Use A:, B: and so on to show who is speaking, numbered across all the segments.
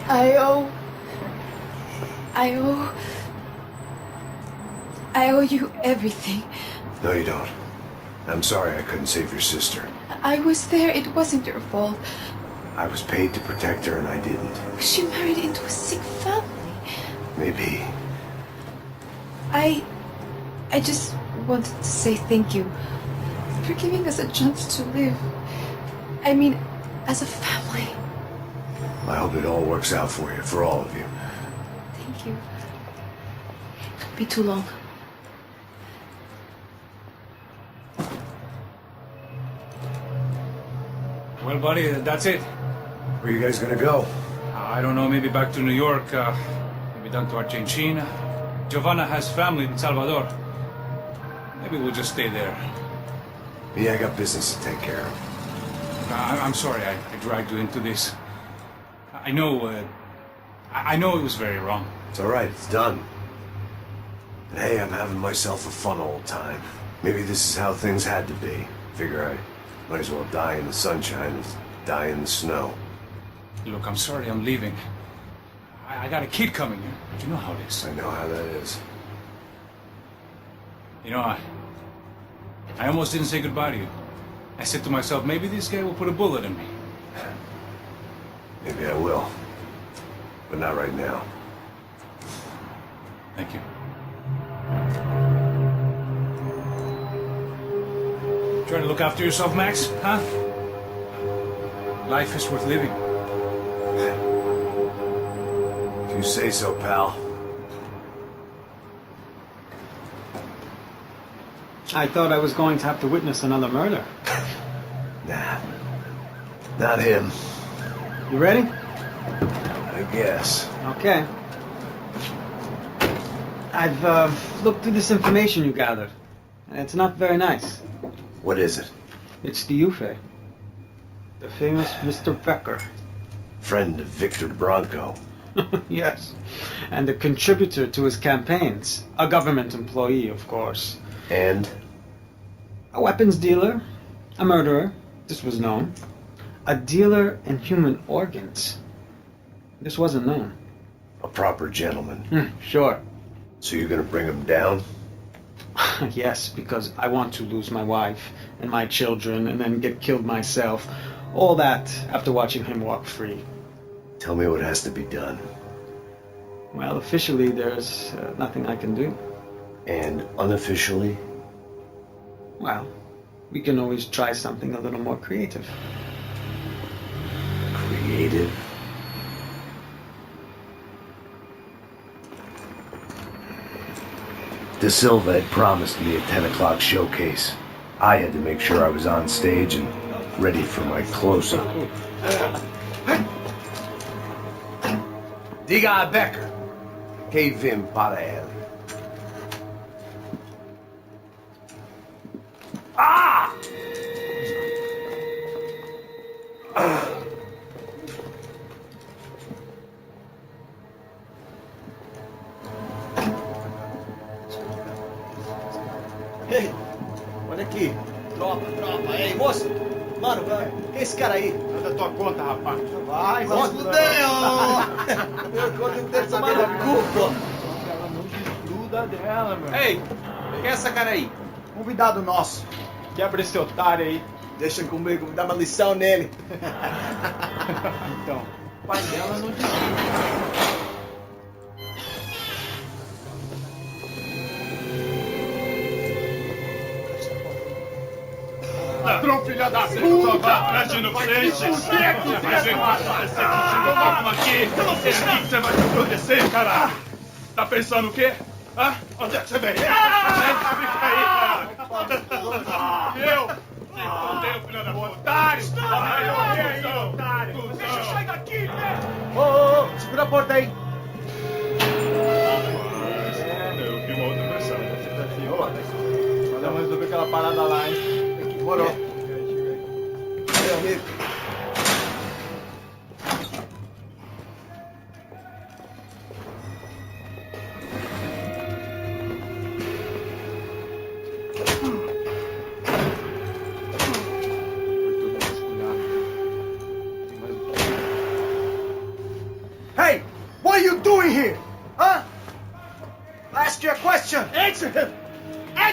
A: I owe you everything.
B: No, you don't. I'm sorry I couldn't save your sister.
A: I was there. It wasn't your fault.
B: I was paid to protect her and I didn't.
A: She married into a sick family.
B: Maybe.
A: I just wanted to say thank you for giving us a chance to live. I mean, as a family.
B: I hope it all works out for you, for all of you.
A: Thank you. It won't be too long.
C: Well, buddy, that's it.
B: Where are you guys gonna go?
C: I don't know, maybe back to New York, maybe down to Argentina. Giovanna has family in Salvador. Maybe we'll just stay there.
B: Yeah, I got business to take care of.
C: I'm sorry I dragged you into this. I know it was very wrong.
B: It's all right, it's done. And hey, I'm having myself a fun old time. Maybe this is how things had to be. Figure I might as well die in the sunshine as die in the snow.
C: Look, I'm sorry I'm leaving. I got a kid coming here. You know how it is.
B: I know how that is.
C: You know, I almost didn't say goodbye to you. I said to myself, maybe this guy will put a bullet in me.
B: Maybe I will. But not right now.
C: Thank you. Trying to look after yourself, Max, huh? Life is worth living.
B: If you say so, pal.
D: I thought I was going to have to witness another murder.
B: Nah. Not him.
D: You ready?
B: I guess.
D: Okay. I've looked through this information you gathered, and it's not very nice.
B: What is it?
D: It's the Ufe. The famous Mr. Becker.
B: Friend of Victor Bronco.
D: Yes. And a contributor to his campaigns. A government employee, of course.
B: And?
D: A weapons dealer. A murderer. This was known. A dealer in human organs. This wasn't known.
B: A proper gentleman.
D: Sure.
B: So you're gonna bring him down?
D: Yes, because I want to lose my wife and my children and then get killed myself. All that after watching him walk free.
B: Tell me what has to be done.
D: Well, officially there's nothing I can do.
B: And unofficially?
D: Well, we can always try something a little more creative.
B: Creative? De Silva had promised me a 10 o'clock showcase. I had to make sure I was on stage and ready for my close-up. Diga a Becker que vim para ele. Ah!
E: Ei, olha aqui. Tropa. Ei, moço. Mano, quem é esse cara aí?
F: Manda tua conta, rapaz.
E: Vai, mas fudeu! Meu conta inteiro tomar no cu, pô.
F: Ela não desgruda dela, meu.
E: Ei, quem é essa cara aí?
F: Convidado nosso. Quebra esse otário aí.
E: Deixa comigo, me dá uma lição nele.
F: Então, o pai dela não desgruda. Ladrão, filha da puta! Vai agindo frente! O que é que você vai fazer? Você chegou mal aqui! Eu não sei o que você vai te acontecer, caralho! Tá pensando o quê? Hã? Onde é que você vem? Fica aí, cara! Eu? Odeio, filha da puta! Otário! Otário! Deixa eu sair daqui, né?
E: Ô, segura a porta aí!
F: Eu vi uma outra versão. Vamos resolver aquela parada lá, hein?
E: Morou. Meu amigo.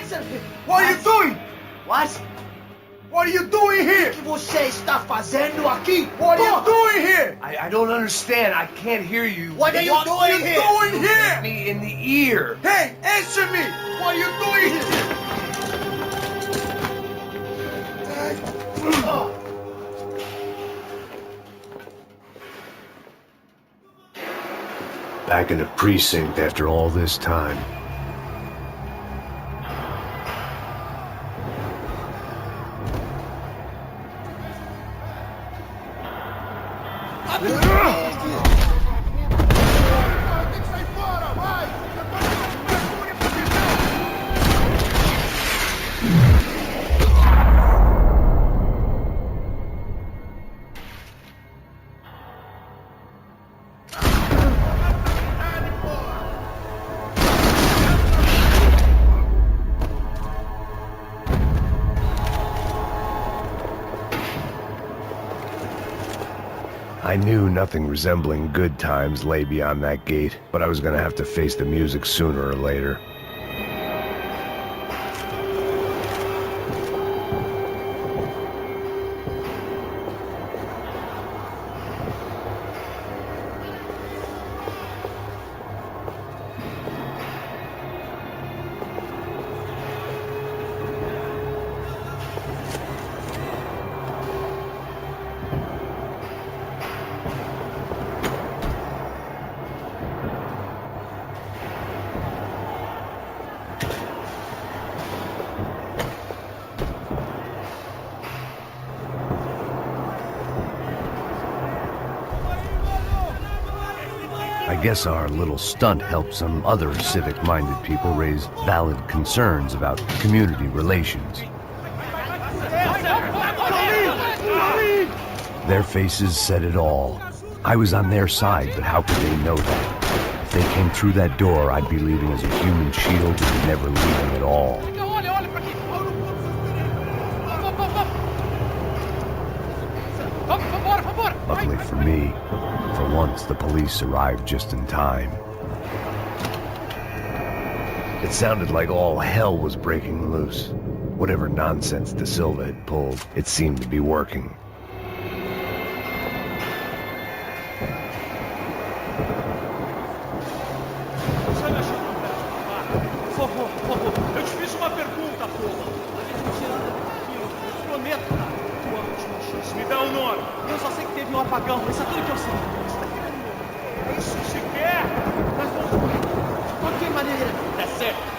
E: Answer me!
G: What are you doing?
E: What?
G: What are you doing
E: O
G: here?
E: que você está fazendo aqui?
G: What are you
E: Porra!
G: doing here?
B: I don't understand. I can't hear you.
E: What are you
G: What are
E: doing
G: you
E: here?
G: doing
B: Look
G: here?
B: me in the ear.
G: Hey, answer me! What are you doing here?
B: Back in the precinct after all this time. I knew nothing resembling good times lay beyond that gate, but I was gonna have to face the music sooner or later. I guess our little stunt helped some other civic-minded people raise valid concerns about community relations. Their faces said it all. I was on their side, but how could they know that? If they came through that door, I'd be leaving as a human shield and never leaving at all. Luckily for me, for once the police arrived just in time. It sounded like all hell was breaking loose. Whatever nonsense De Silva had pulled, it seemed to be working.
F: Por favor, eu te fiz uma pergunta, porra. Eu prometo. Tua última chance. Me dá o nome. Eu só sei que teve um apagão, isso é tudo que eu sei. Você tá querendo morrer? É isso que se quer? Nós vamos... De qualquer maneira, é certo.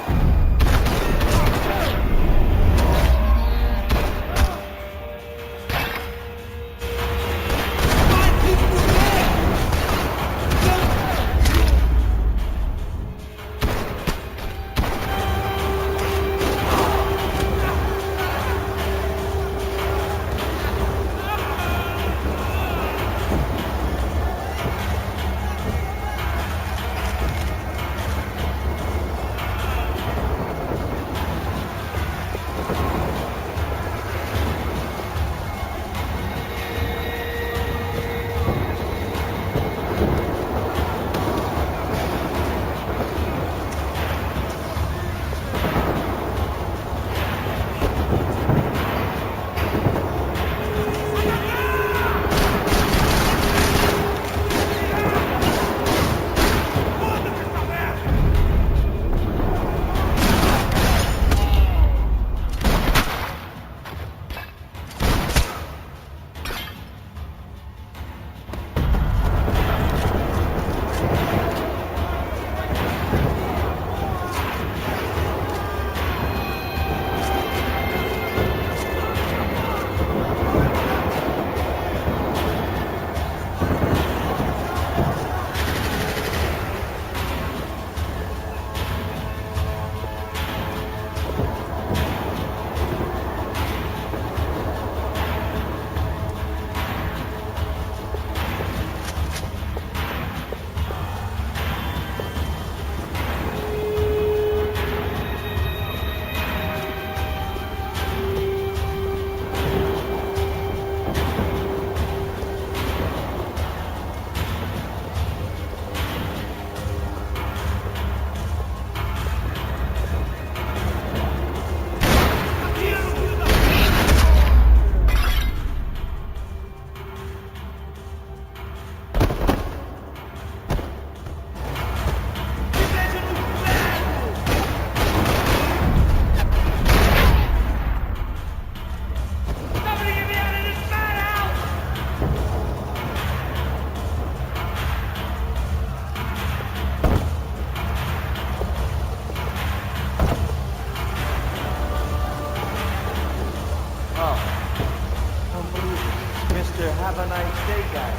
E: Mr. Have a nice day, guy.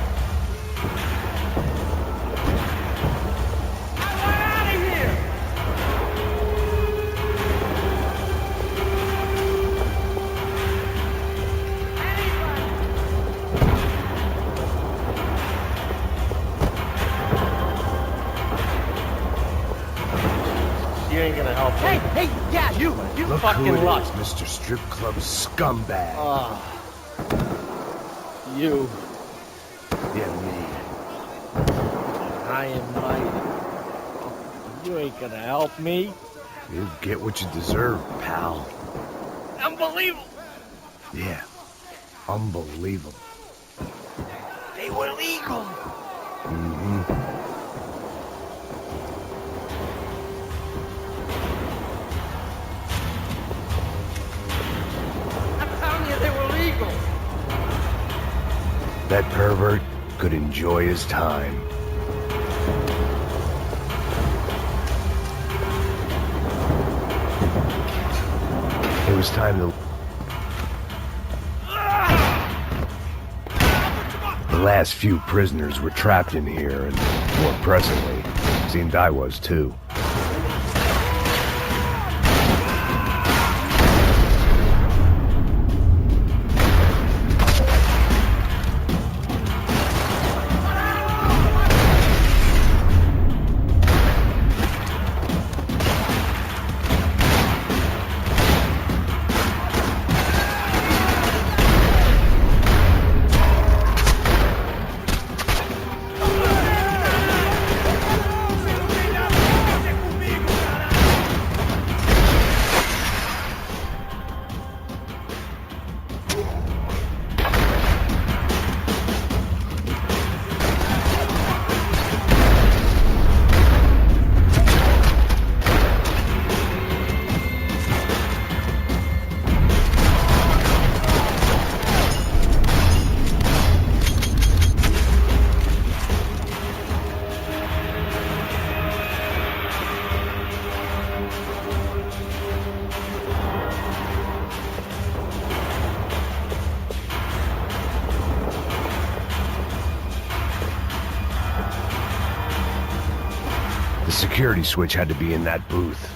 E: I want out of here! You ain't gonna help me. Hey, yeah, you
B: Look
E: fucking
B: who it
E: luck.
B: is, Mr. Strip Club scumbag.
E: You.
B: Yeah, me.
E: I am mighty. You ain't gonna help me.
B: You get what you deserve, pal.
E: Unbelievable.
B: Yeah, unbelievable.
E: They were legal.
B: Mm-hmm.
E: I'm telling you, they were legal.
B: That pervert could enjoy his time. It was time to... The last few prisoners were trapped in here, and more pressingly, seemed I was too. The security switch had to be in that booth.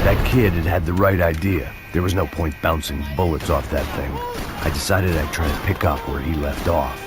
B: That kid had the right idea. There was no point bouncing bullets off that thing. I decided I'd try to pick up where he left off.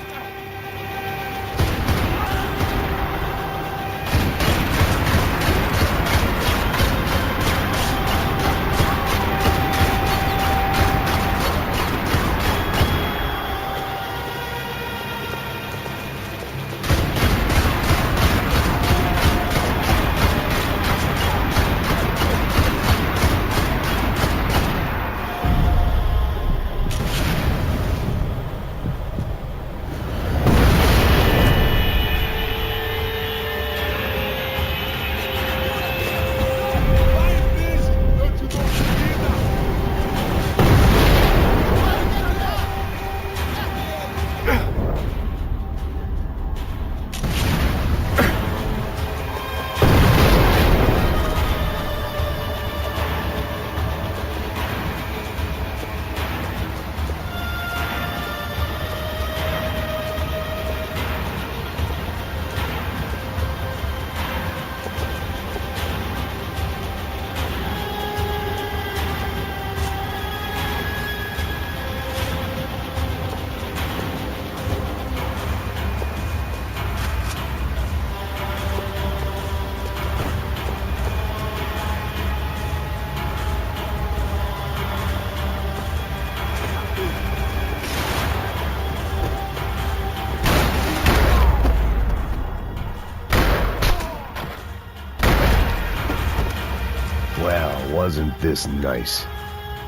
B: Well, wasn't this nice?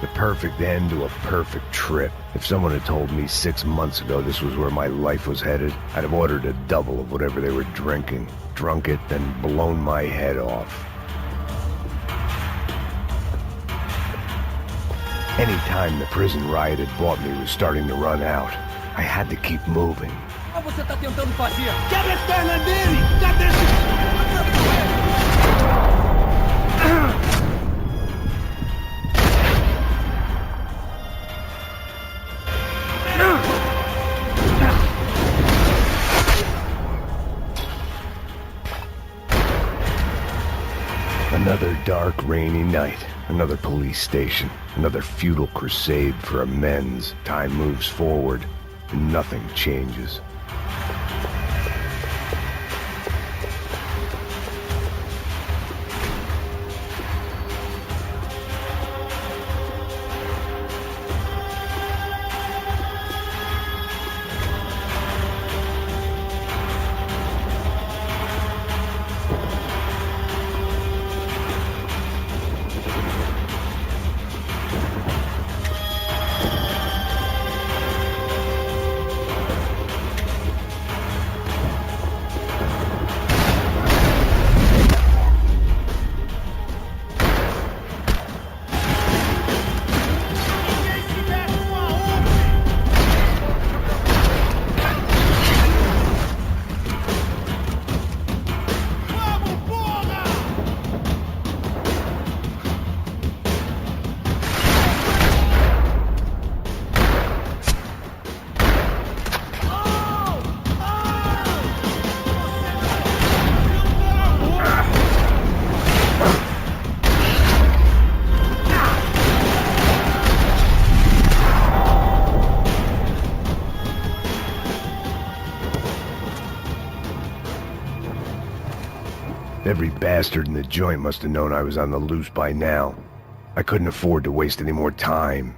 B: The perfect end to a perfect trip. If someone had told me 6 months ago this was where my life was headed, I'd have ordered a double of whatever they were drinking, drunk it, then blown my head off. Any time the prison riot had bought me was starting to run out. I had to keep moving.
E: O que você tá tentando fazer? Quebra as pernas dele! Cadê esse...
B: Another dark, rainy night. Another police station. Another futile crusade for amends. Time moves forward, and nothing changes. Every bastard in the joint must have known I was on the loose by now. I couldn't afford to waste any more time.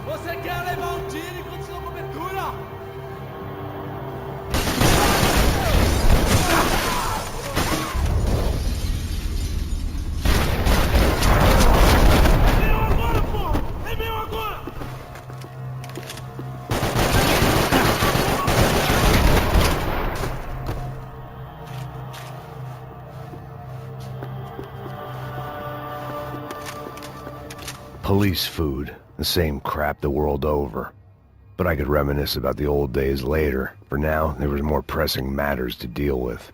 E: Você quer levar um tiro enquanto sua cobertura? É meu agora, porra! É meu agora!
B: Police food. The same crap the world over. But I could reminisce about the old days later. For now, there was more pressing matters to deal with.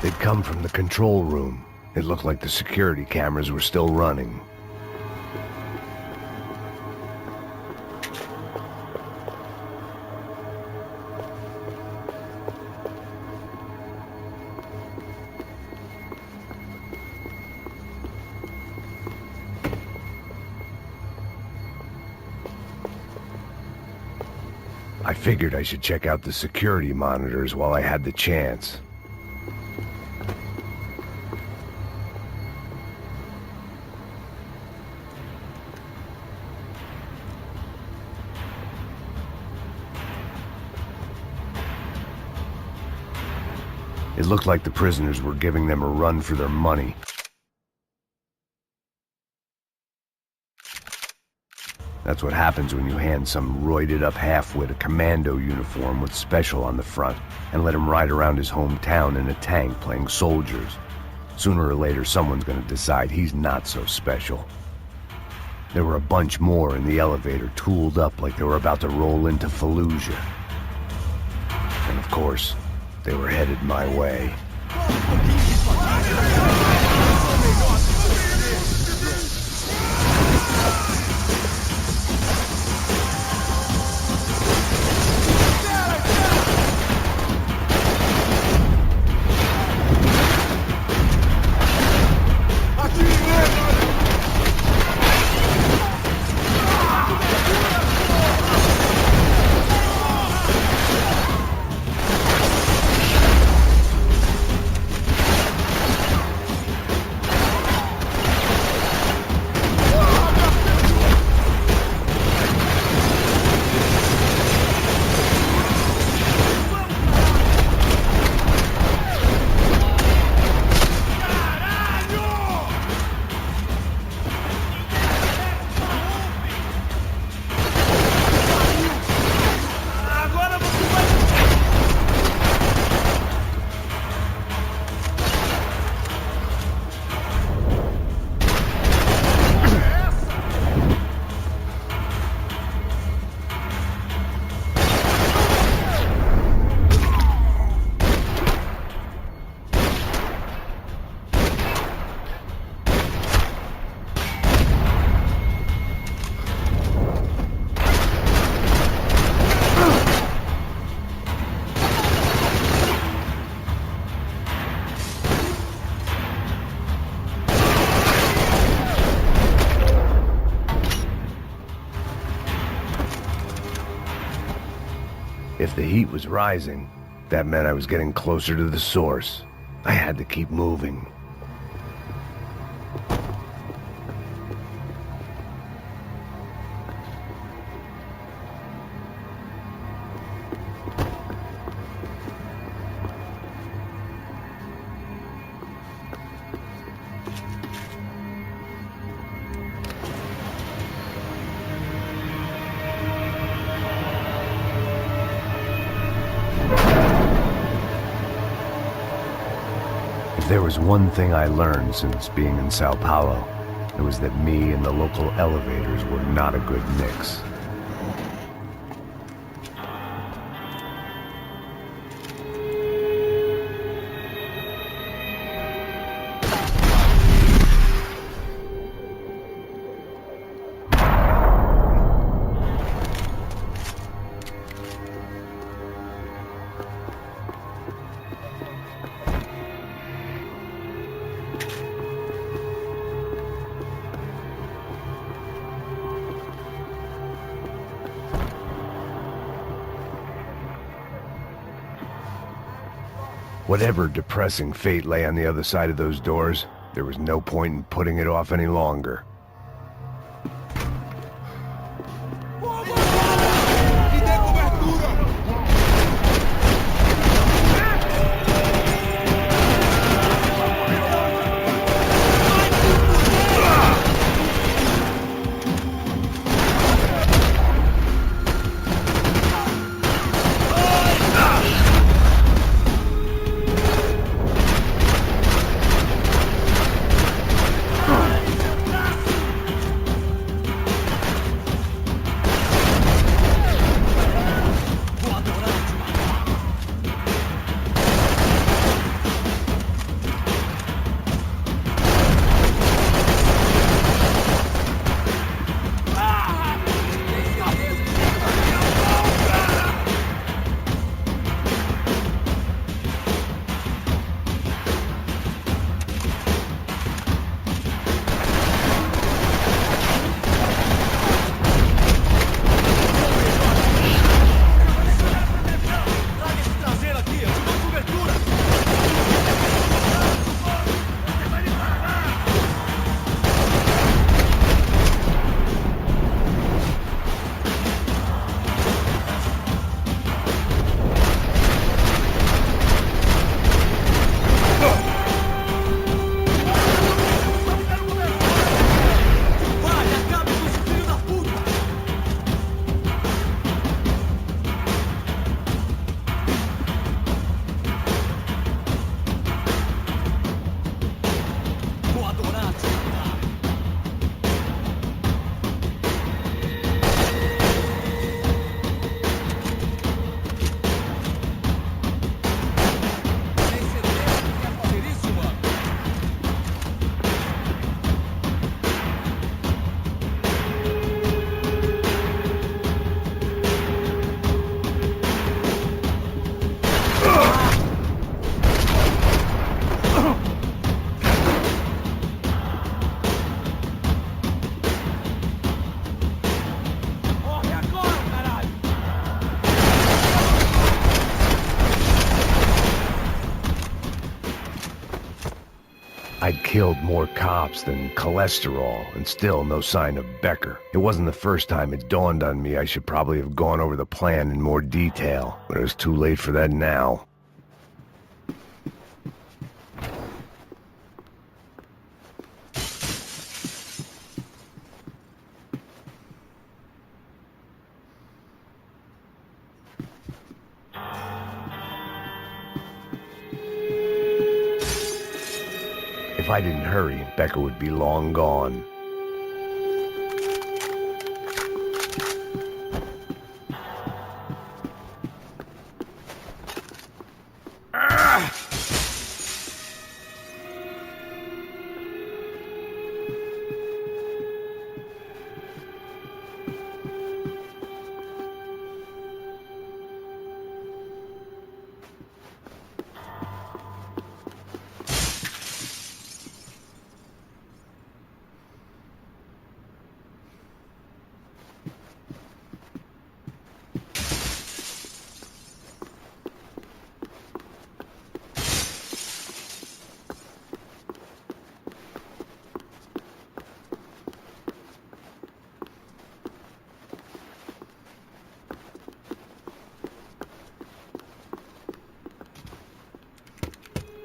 B: They'd come from the control room. It looked like the security cameras were still running. I figured I should check out the security monitors while I had the chance. It looked like the prisoners were giving them a run for their money. That's what happens when you hand some roided-up halfwit a commando uniform with special on the front and let him ride around his hometown in a tank playing soldiers. Sooner or later, someone's gonna decide he's not so special. There were a bunch more in the elevator, tooled up like they were about to roll into Fallujah. And of course, they were headed my way. If the heat was rising, that meant I was getting closer to the source. I had to keep moving. If there was one thing I learned since being in Sao Paulo, it was that me and the local elevators were not a good mix. Whatever depressing fate lay on the other side of those doors, there was no point in putting it off any longer. I'd killed more cops than cholesterol, and still no sign of Becker. It wasn't the first time it dawned on me I should probably have gone over the plan in more detail, but it was too late for that now. If I didn't hurry, Becker would be long gone.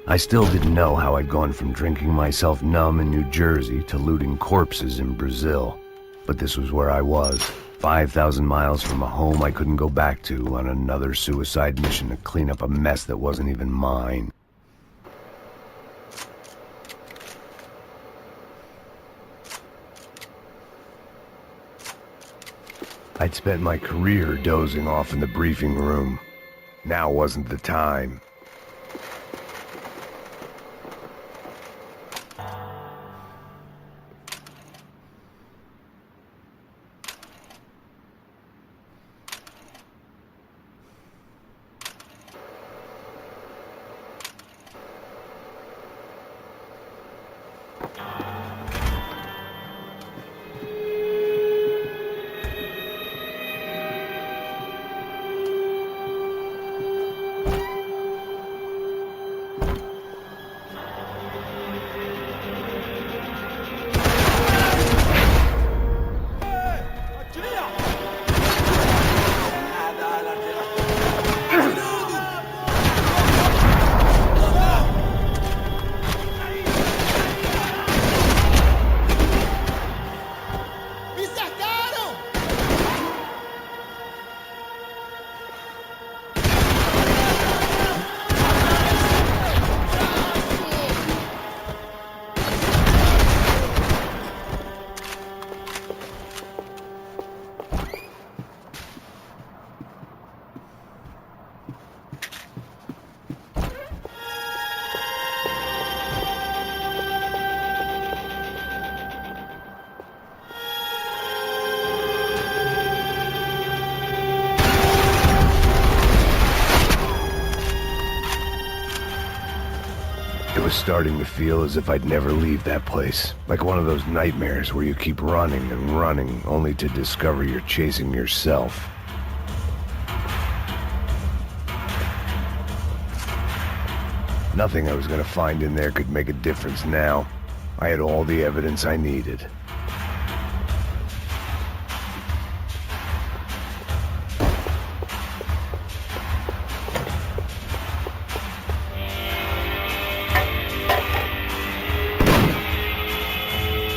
B: I still didn't know how I'd gone from drinking myself numb in New Jersey to looting corpses in Brazil. But this was where I was, 5,000 miles from a home I couldn't go back to, on another suicide mission to clean up a mess that wasn't even mine. I'd spent my career dozing off in the briefing room. Now wasn't the time. It was starting to feel as if I'd never leave that place. Like one of those nightmares where you keep running and running, only to discover you're chasing yourself. Nothing I was going to find in there could make a difference now. I had all the evidence I needed.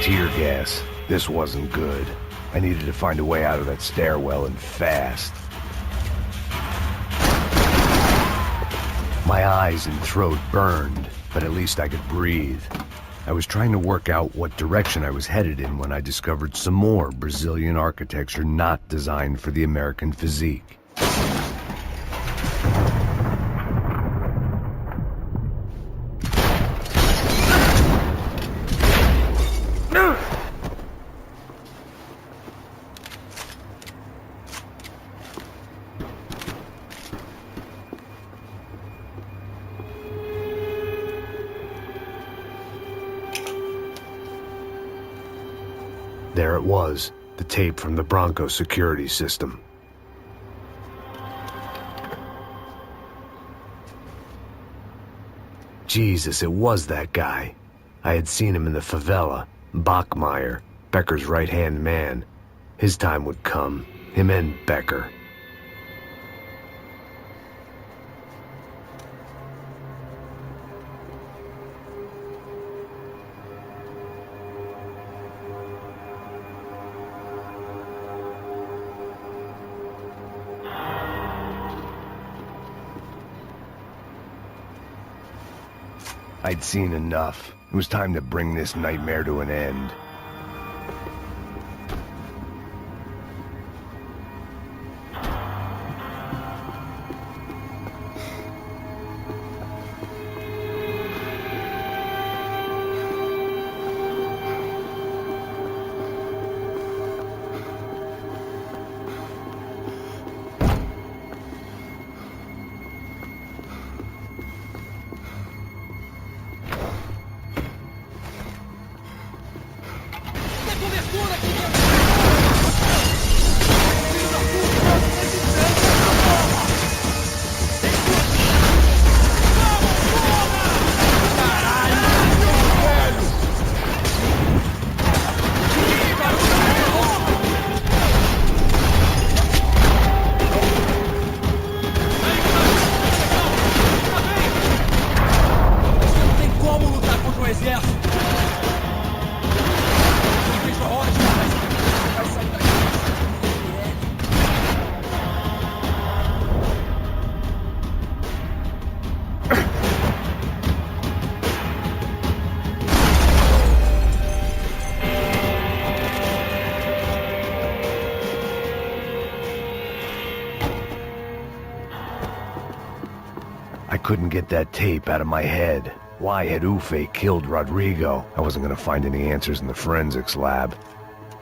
B: Tear gas. This wasn't good. I needed to find a way out of that stairwell, and fast. My eyes and throat burned, but at least I could breathe. I was trying to work out what direction I was headed in when I discovered some more Brazilian architecture not designed for the American physique. There it was, the tape from the Bronco security system. Jesus, it was that guy. I had seen him in the favela, Bachmeyer, Becker's right-hand man. His time would come, him and Becker. I'd seen enough. It was time to bring this nightmare to an end. I couldn't get that tape out of my head. Why had Ufe killed Rodrigo? I wasn't gonna find any answers in the forensics lab.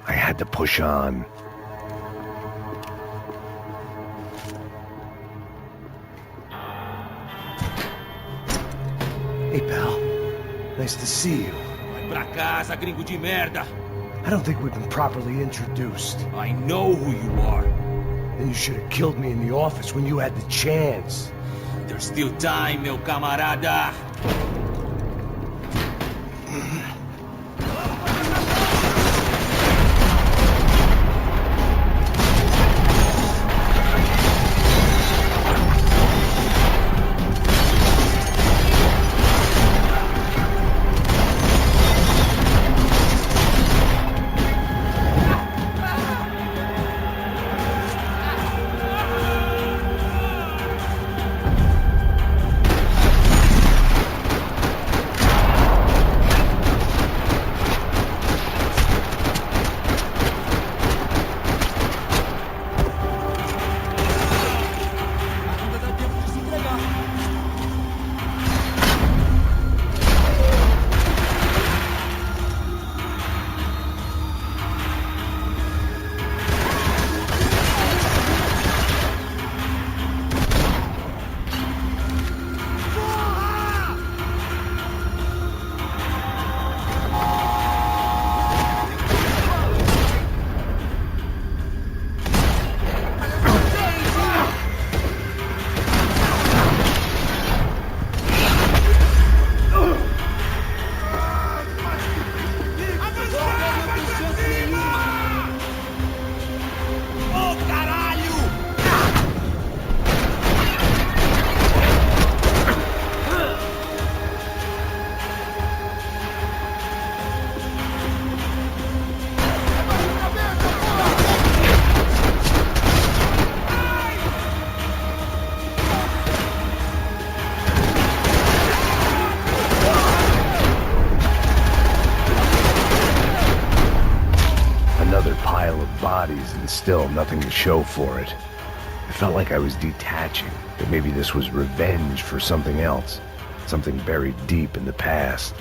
B: I had to push on.
H: Hey, pal. Nice to see you.
I: Vai pra casa, gringo de merda!
H: I don't think we've been properly introduced.
I: I know who you are.
H: Then you should have killed me in the office when you had the chance.
I: There's still time, meu camarada!
B: And still nothing to show for it. I felt like I was detaching, that maybe this was revenge for something else, something buried deep in the past.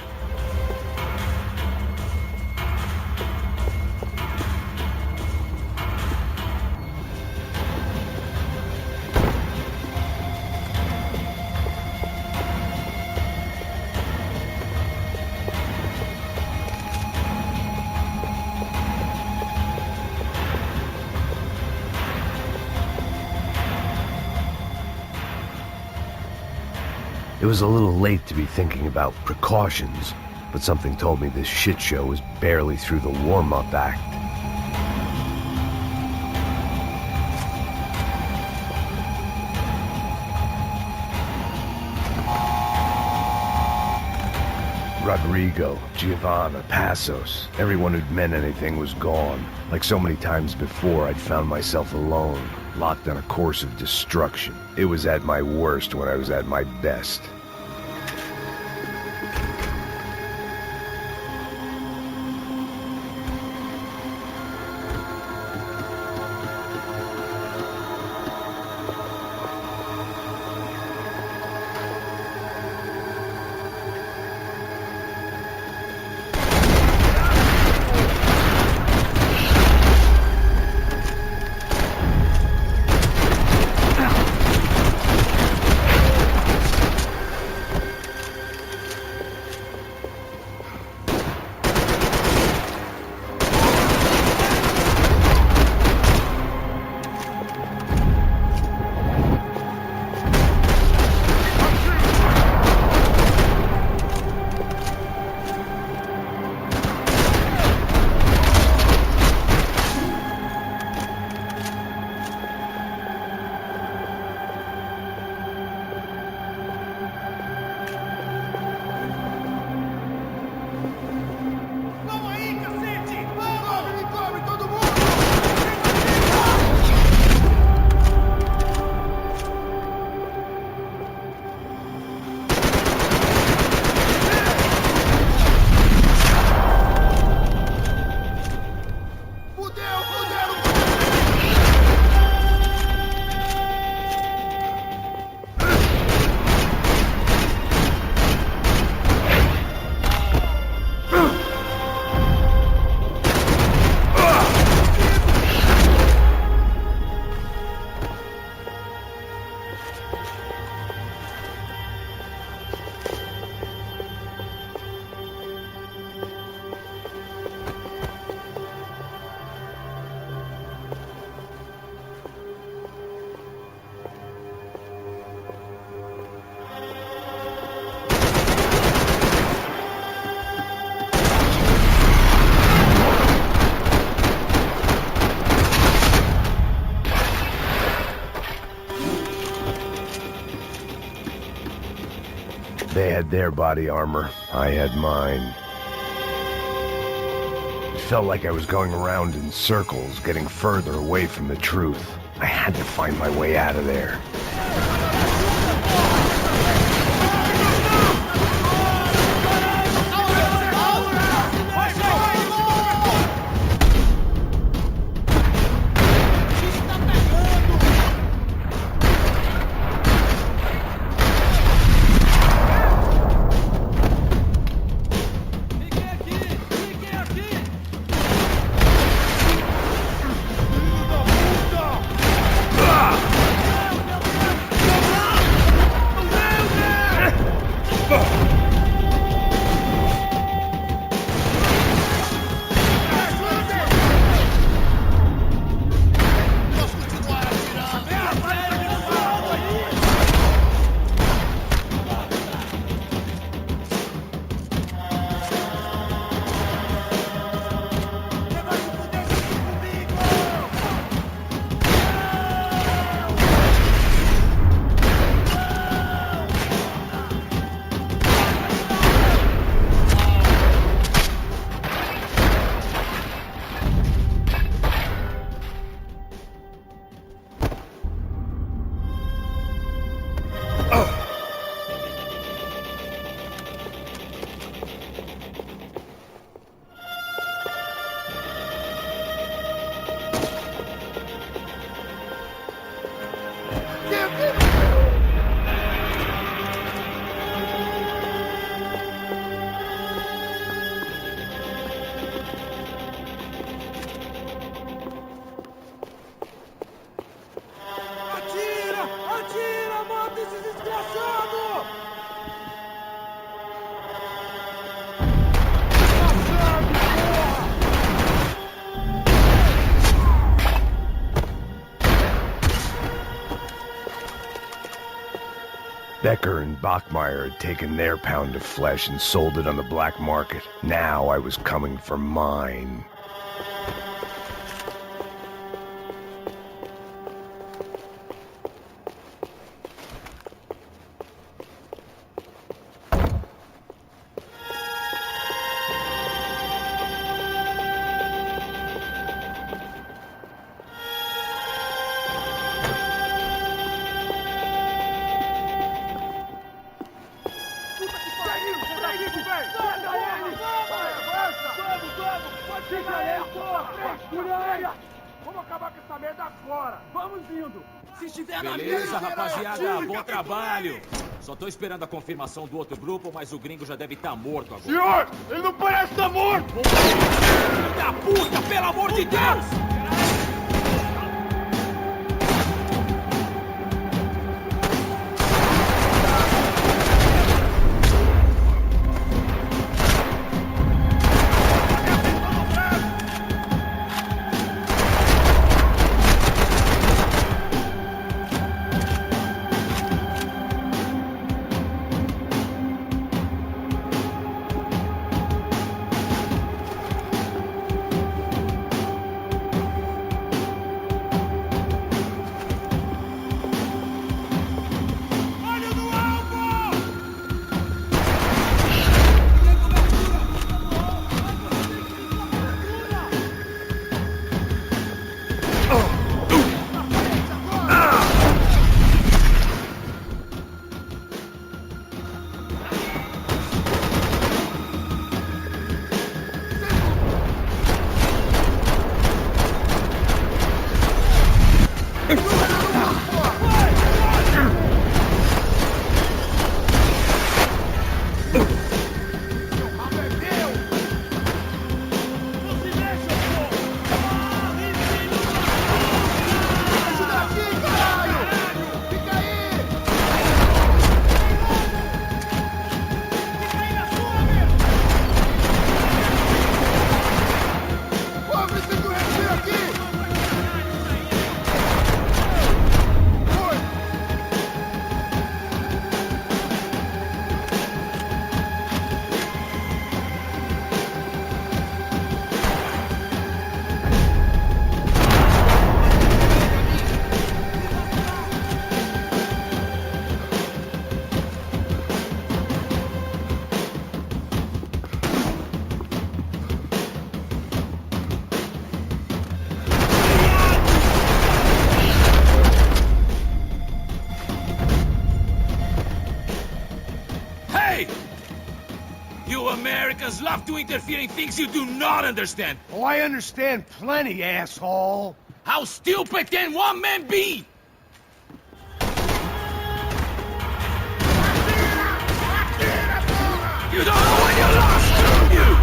B: It was a little late to be thinking about precautions, but something told me this shit show was barely through the warm-up act. Rodrigo, Giovanna, Passos, everyone who'd meant anything was gone. Like so many times before, I'd found myself alone, locked on a course of destruction. It was at my worst when I was at my best. They had their body armor, I had mine. It felt like I was going around in circles, getting further away from the truth. I had to find my way out of there. Becker and Bachmeyer had taken their pound of flesh and sold it on the black market. Now I was coming for mine.
G: Vamos acabar com essa merda agora! Vamos indo! Se estiver na
I: Beleza, rapaziada, bom trabalho. Só tô esperando a confirmação do outro grupo, mas o gringo já deve estar morto agora.
G: Senhor, ele não parece estar morto!
I: Filho da puta, pelo amor de Deus! You Americans love to interfere in things you do not understand.
H: Oh, I understand plenty, asshole.
I: How stupid can one man be? You don't know when you're lost, do you?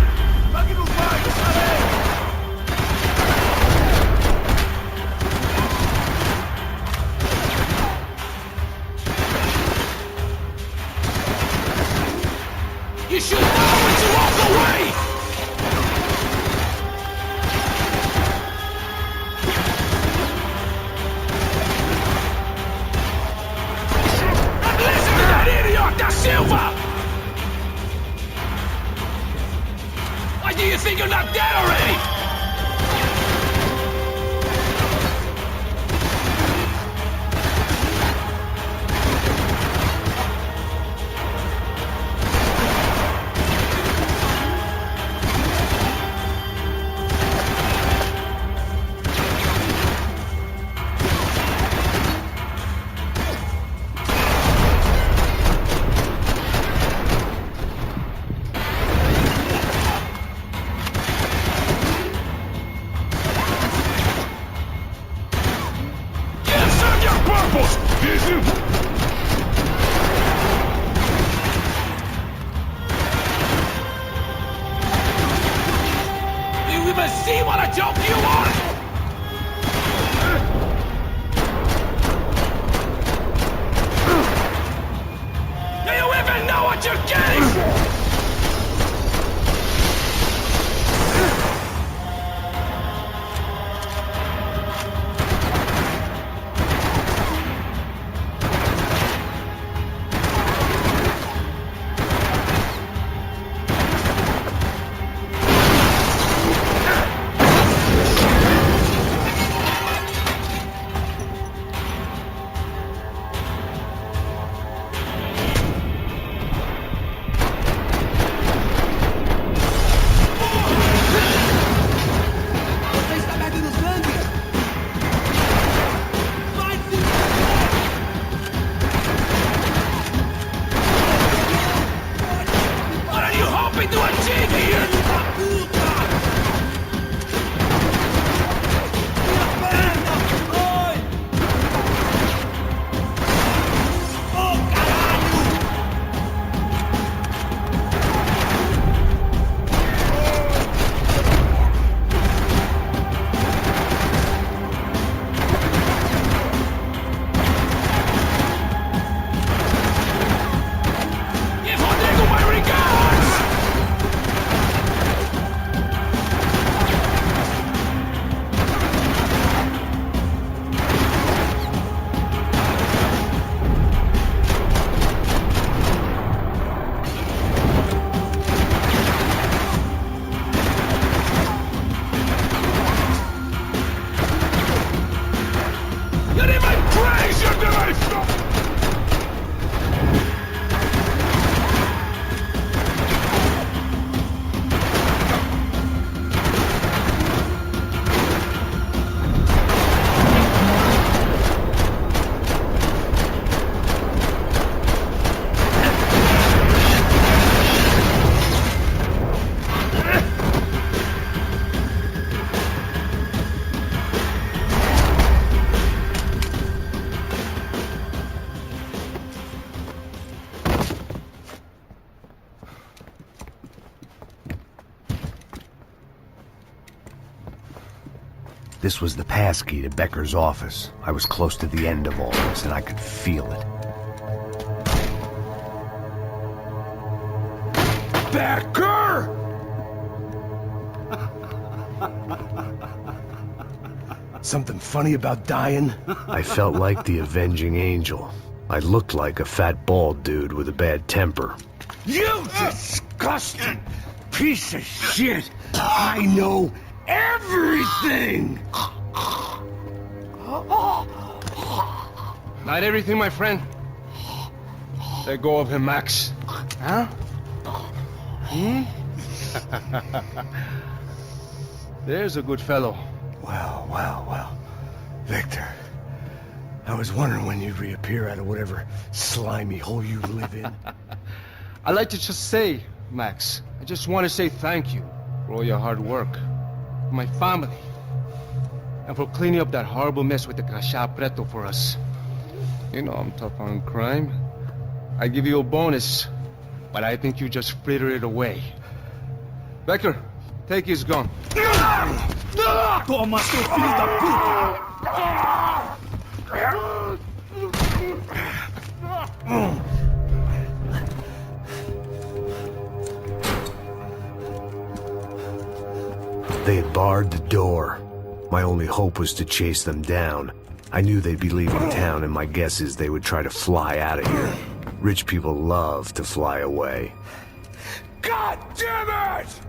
I: You should know when to walk away! And listen to that idiot, Da Silva! Why do you think you're not dead already? See what a joke you are! Do you even know what you're getting?
B: This was the passkey to Becker's office. I was close to the end of all this, and I could feel it.
H: Becker! Something funny about dying?
B: I felt like the avenging angel. I looked like a fat bald dude with a bad temper.
H: You disgusting piece of shit! I know everything! Not everything, my friend. Let go of him, Max. Huh? There's a good fellow. Well. Victor, I was wondering when you'd reappear out of whatever slimy hole you live in. I'd like to just say, Max, I just want to say thank you for all your hard work, for my family, and for cleaning up that horrible mess with the Crachá Preto for us. You know I'm tough on crime. I give you a bonus, but I think you just fritter it away. Becker, take his gun.
G: Toma, seu filho da puta!
B: They had barred the door. My only hope was to chase them down. I knew they'd be leaving town, and my guess is they would try to fly out of here. Rich people love to fly away.
H: God damn it!